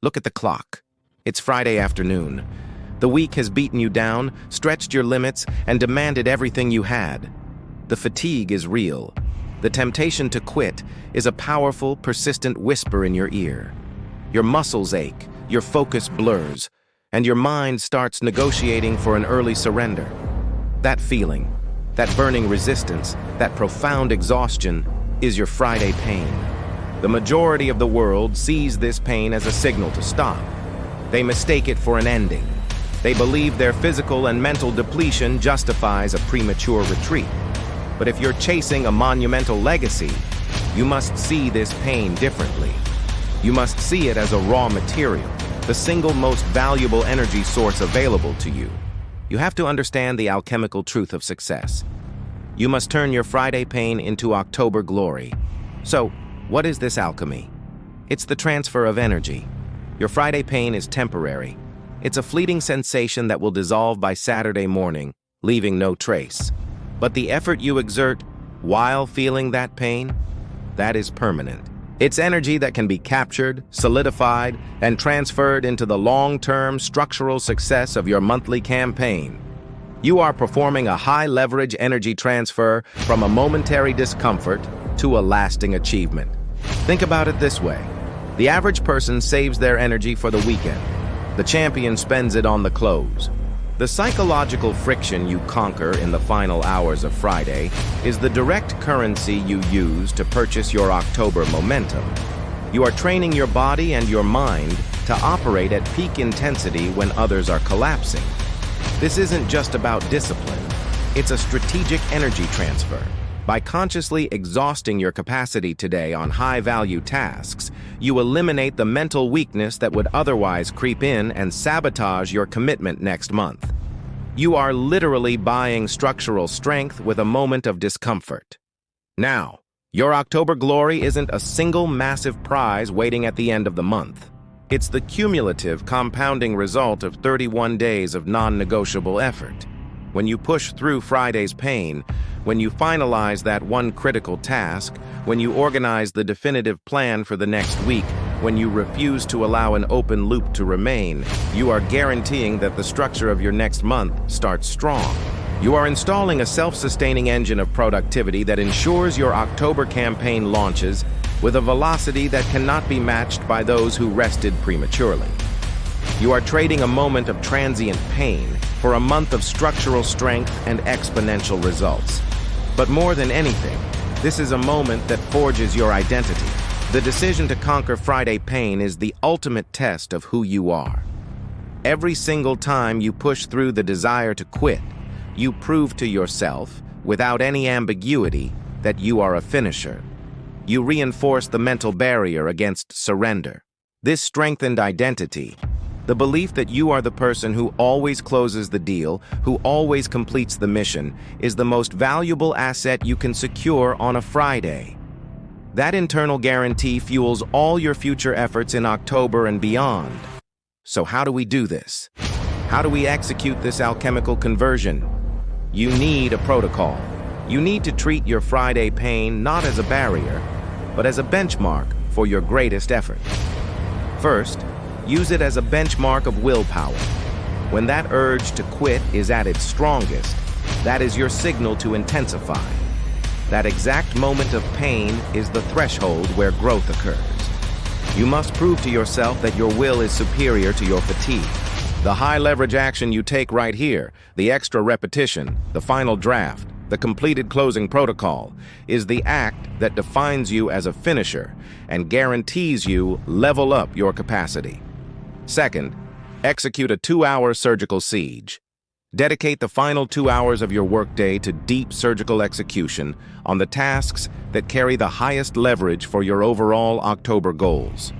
Look at the clock. It's Friday afternoon. The week has beaten you down, stretched your limits, and demanded everything you had. The fatigue is real. The temptation to quit is a powerful, persistent whisper in your ear. Your muscles ache, your focus blurs, and your mind starts negotiating for an early surrender. That feeling, that burning resistance, that profound exhaustion is your Friday pain. The majority of the world sees this pain as a signal to stop. They mistake it for an ending. They believe their physical and mental depletion justifies a premature retreat. But if you're chasing a monumental legacy, you must see this pain differently. You must see it as a raw material, the single most valuable energy source available to you. You have to understand the alchemical truth of success. You must turn your Friday pain into October glory. So, what is this alchemy? It's the transfer of energy. Your Friday pain is temporary. It's a fleeting sensation that will dissolve by Saturday morning, leaving no trace. But the effort you exert while feeling that pain, that is permanent. It's energy that can be captured, solidified, and transferred into the long-term structural success of your monthly campaign. You are performing a high-leverage energy transfer from a momentary discomfort to a lasting achievement. Think about it this way. The average person saves their energy for the weekend. The champion spends it on the close. The psychological friction you conquer in the final hours of Friday is the direct currency you use to purchase your October momentum. You are training your body and your mind to operate at peak intensity when others are collapsing. This isn't just about discipline. It's a strategic energy transfer. By consciously exhausting your capacity today on high-value tasks, you eliminate the mental weakness that would otherwise creep in and sabotage your commitment next month. You are literally buying structural strength with a moment of discomfort. Now, your October glory isn't a single massive prize waiting at the end of the month. It's the cumulative, compounding result of 31 days of non-negotiable effort. When you push through Friday's pain, when you finalize that one critical task, when you organize the definitive plan for the next week, when you refuse to allow an open loop to remain, you are guaranteeing that the structure of your next month starts strong. You are installing a self-sustaining engine of productivity that ensures your October campaign launches with a velocity that cannot be matched by those who rested prematurely. You are trading a moment of transient pain for a month of structural strength and exponential results. But more than anything, this is a moment that forges your identity. The decision to conquer Friday pain is the ultimate test of who you are. Every single time you push through the desire to quit, you prove to yourself, without any ambiguity, that you are a finisher. You reinforce the mental barrier against surrender. This strengthened identity, the belief that you are the person who always closes the deal, who always completes the mission, is the most valuable asset you can secure on a Friday. That internal guarantee fuels all your future efforts in October and beyond. So how do we do this? How do we execute this alchemical conversion? You need a protocol. You need to treat your Friday pain not as a barrier, but as a benchmark for your greatest effort. First, use it as a benchmark of willpower. When that urge to quit is at its strongest, that is your signal to intensify. That exact moment of pain is the threshold where growth occurs. You must prove to yourself that your will is superior to your fatigue. The high-leverage action you take right here, the extra repetition, the final draft, the completed closing protocol, is the act that defines you as a finisher and guarantees you level up your capacity. Second, execute a 2-hour surgical siege. Dedicate the final 2 hours of your workday to deep surgical execution on the tasks that carry the highest leverage for your overall October goals.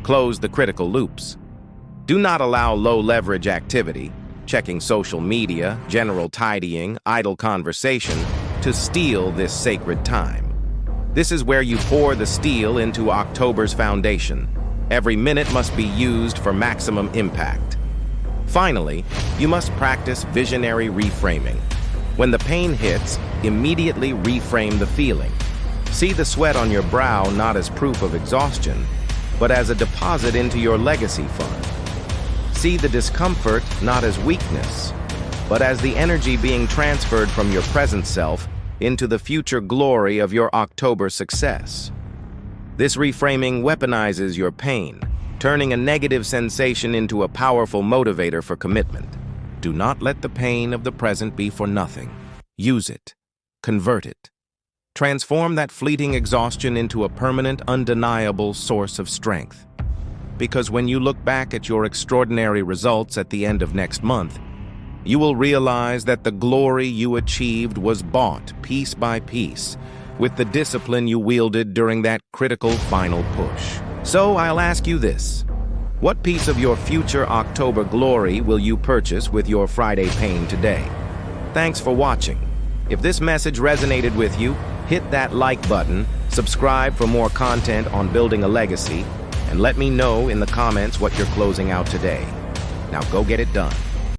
Close the critical loops. Do not allow low-leverage activity, checking social media, general tidying, idle conversation, to steal this sacred time. This is where you pour the steel into October's foundation. Every minute must be used for maximum impact. Finally, you must practice visionary reframing. When the pain hits, immediately reframe the feeling. See the sweat on your brow not as proof of exhaustion, but as a deposit into your legacy fund. See the discomfort not as weakness, but as the energy being transferred from your present self into the future glory of your October success. This reframing weaponizes your pain, turning a negative sensation into a powerful motivator for commitment. Do not let the pain of the present be for nothing. Use it. Convert it. Transform that fleeting exhaustion into a permanent, undeniable source of strength. Because when you look back at your extraordinary results at the end of next month, you will realize that the glory you achieved was bought piece by piece with the discipline you wielded during that critical final push. So I'll ask you this: what piece of your future October glory will you purchase with your Friday pain today? Thanks for watching. If this message resonated with you, hit that like button, subscribe for more content on building a legacy, and let me know in the comments what you're closing out today. Now go get it done.